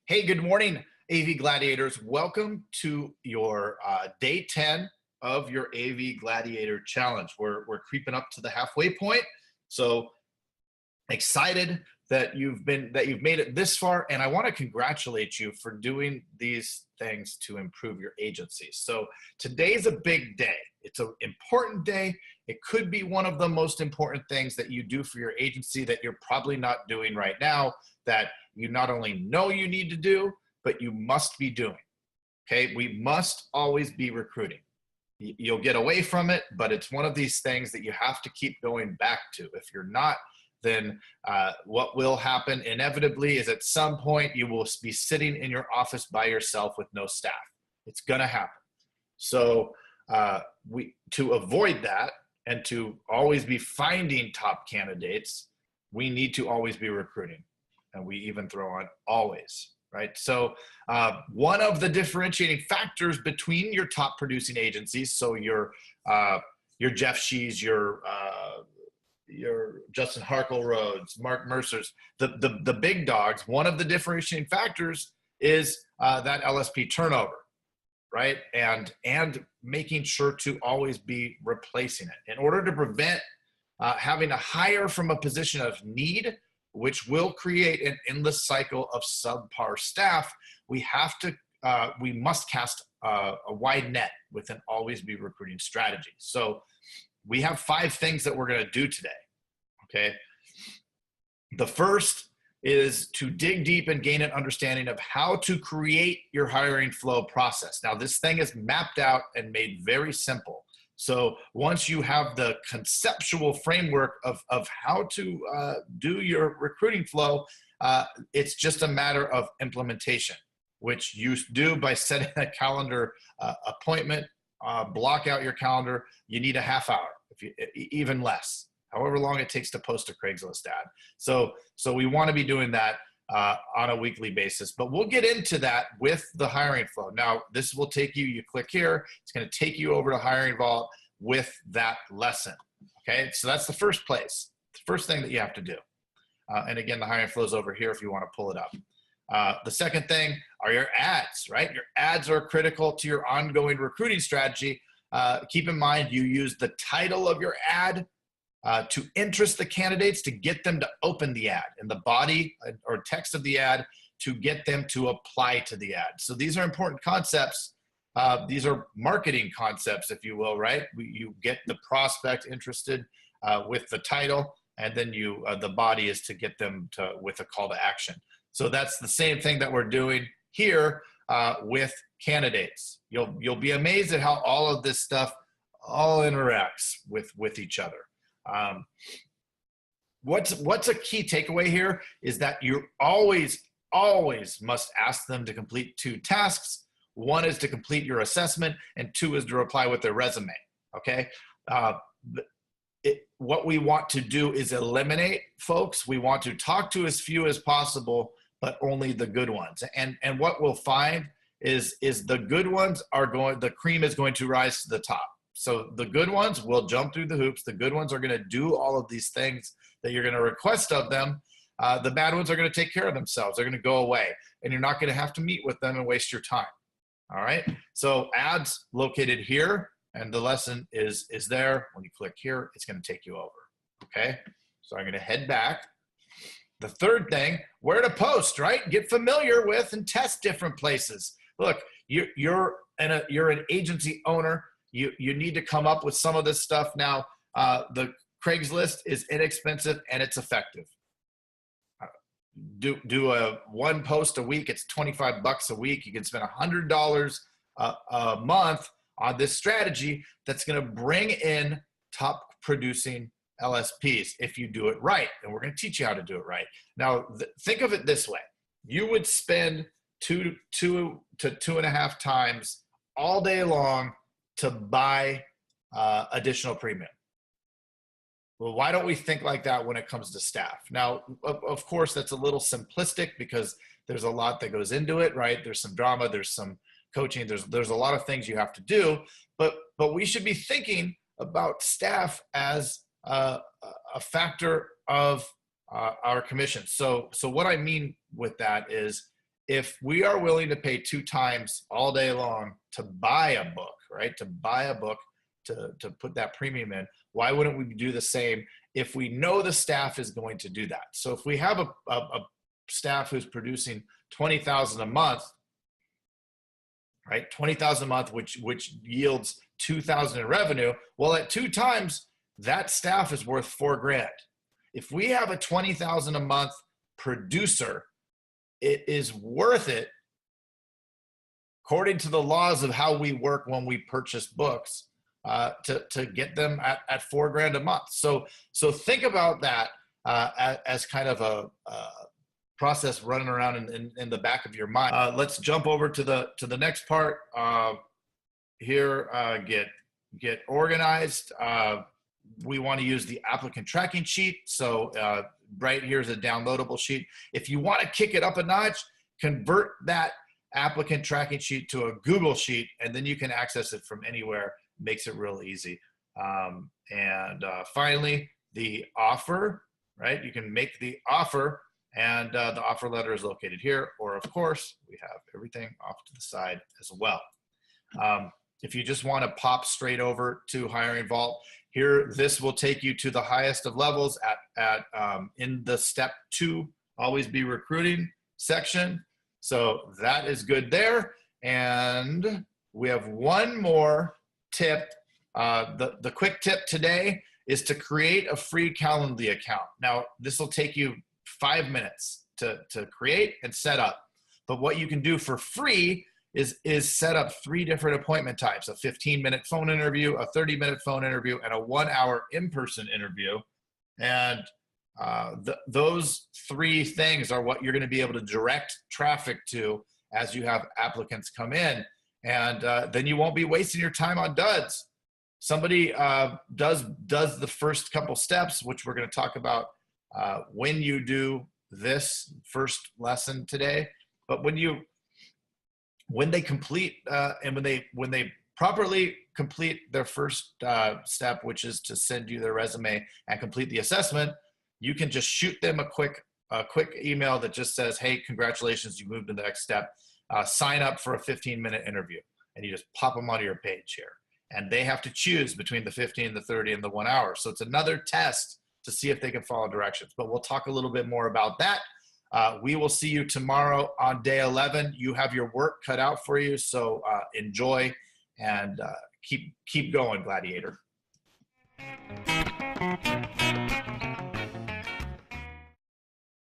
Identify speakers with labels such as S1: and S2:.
S1: Hey, good morning, AV Gladiators. Welcome to your day 10 of your AV Gladiator Challenge. We're creeping up to the halfway point. So excited that you've made it this far, and I want to congratulate you for doing these things to improve your agency. So today's a big day. It's an important day. It could be one of the most important things that you do for your agency that you're probably not doing right now, that you not only know you need to do, but you must be doing. Okay, we must always be recruiting. You'll get away from it, but it's one of these things that you have to keep going back to. If you're not, then what will happen inevitably is at some point you will be sitting in your office by yourself with no staff. It's going to happen. So to avoid that and to always be finding top candidates, we need to always be recruiting. And we even throw on always, right? So one of the differentiating factors between your top producing agencies, so your Jeff Shees, your Justin Harkle-Rhodes, Mark Mercer's, the big dogs, one of the differentiating factors is that LSP turnover, right? And making sure to always be replacing it. In order to prevent having to hire from a position of need, which will create an endless cycle of subpar staff, we must cast a wide net with an always be recruiting strategy. So we have 5 things that we're going to do today, okay? The first is to dig deep and gain an understanding of how to create your hiring flow process. Now, this thing is mapped out and made very simple. So once you have the conceptual framework of how to do your recruiting flow, it's just a matter of implementation, which you do by setting a calendar appointment, block out your calendar. You need a half hour, even less, however long it takes to post a Craigslist ad. So we want to be doing that on a weekly basis, but we'll get into that with the hiring flow. Now, this will take you click here, it's going to take you over to Hiring Vault with that lesson. Okay, so that's the first place, the first thing that you have to do. And again, the hiring flow is over here if you want to pull it up. The second thing are your ads, right? Your ads are critical to your ongoing recruiting strategy. Keep in mind, you use the title of your ad to interest the candidates, to get them to open the ad, and the body or text of the ad to get them to apply to the ad. So these are important concepts. These are marketing concepts, if you will, right? You get the prospect interested with the title, and then the body is to get them with a call to action. So that's the same thing that we're doing here with candidates. You'll be amazed at how all of this stuff all interacts with each other. What's a key takeaway here is that you always must ask them to complete 2 tasks. 1 is to complete your assessment, and 2 is to reply with their resume. Okay. What we want to do is eliminate folks. We want to talk to as few as possible, but only the good ones. And what we'll find is the good ones the cream is going to rise to the top. So the good ones will jump through the hoops. The good ones are going to do all of these things that you're going to request of them. The bad ones are going to take care of themselves. They're going to go away, and you're not going to have to meet with them and waste your time. All right. So ads located here, and the lesson is there. When you click here, it's going to take you over. Okay. So I'm going to head back. The third thing, where to post, right? Get familiar with and test different places. Look, you're an agency owner. You need to come up with some of this stuff. Now, the Craigslist is inexpensive and it's effective. Do a 1 post a week. It's $25 a week. You can spend $100 a month on this strategy that's going to bring in top producing LSPs if you do it right. And we're going to teach you how to do it right. Now, think of it this way. You would spend 2 to 2.5 times all day long to buy additional premium. Well, why don't we think like that when it comes to staff? Now, of course, that's a little simplistic because there's a lot that goes into it, right? There's some drama, there's some coaching, there's a lot of things you have to do, but we should be thinking about staff as a factor of our commission. So what I mean with that is, if we are willing to pay 2 times all day long to buy a book, right? To buy a book, to put that premium in, why wouldn't we do the same if we know the staff is going to do that? So if we have a staff who's producing 20,000 a month, right? 20,000 a month, which yields 2,000 in revenue. Well, at 2 times, that staff is worth $4,000. If we have a 20,000 a month producer, it is worth it, according to the laws of how we work when we purchase books, to get them at $4,000 a month. So think about that as kind of a process running around in the back of your mind. Let's jump over to the next part here. Get organized. We want to use the applicant tracking sheet. So right here's a downloadable sheet. If you want to kick it up a notch, convert that applicant tracking sheet to a Google sheet, and then you can access it from anywhere. Makes it real easy. Finally, the offer, right? You can make the offer, and the offer letter is located here, or of course, we have everything off to the side as well. If you just want to pop straight over to Hiring Vault, here, this will take you to the highest of levels in the step 2, always be recruiting section. So that is good there. And we have one more tip. The quick tip today is to create a free Calendly account. Now, this will take you 5 minutes to create and set up. But what you can do for free is set up 3 different appointment types: a 15-minute phone interview, a 30-minute phone interview, and a 1-hour in-person interview. And those 3 things are what you're going to be able to direct traffic to as you have applicants come in. And then you won't be wasting your time on duds. Somebody does the first couple steps, which we're going to talk about when you do this first lesson today. But when they complete and when they properly complete their first step, which is to send you their resume and complete the assessment, you can just shoot them a quick email that just says, "Hey, congratulations, you moved to the next step. Sign up for a 15-minute interview," and you just pop them onto your page here. And they have to choose between the 15, the 30, and the 1 hour. So it's another test to see if they can follow directions. But we'll talk a little bit more about that. We will see you tomorrow on day 11. You have your work cut out for you, so enjoy and keep going, Gladiator.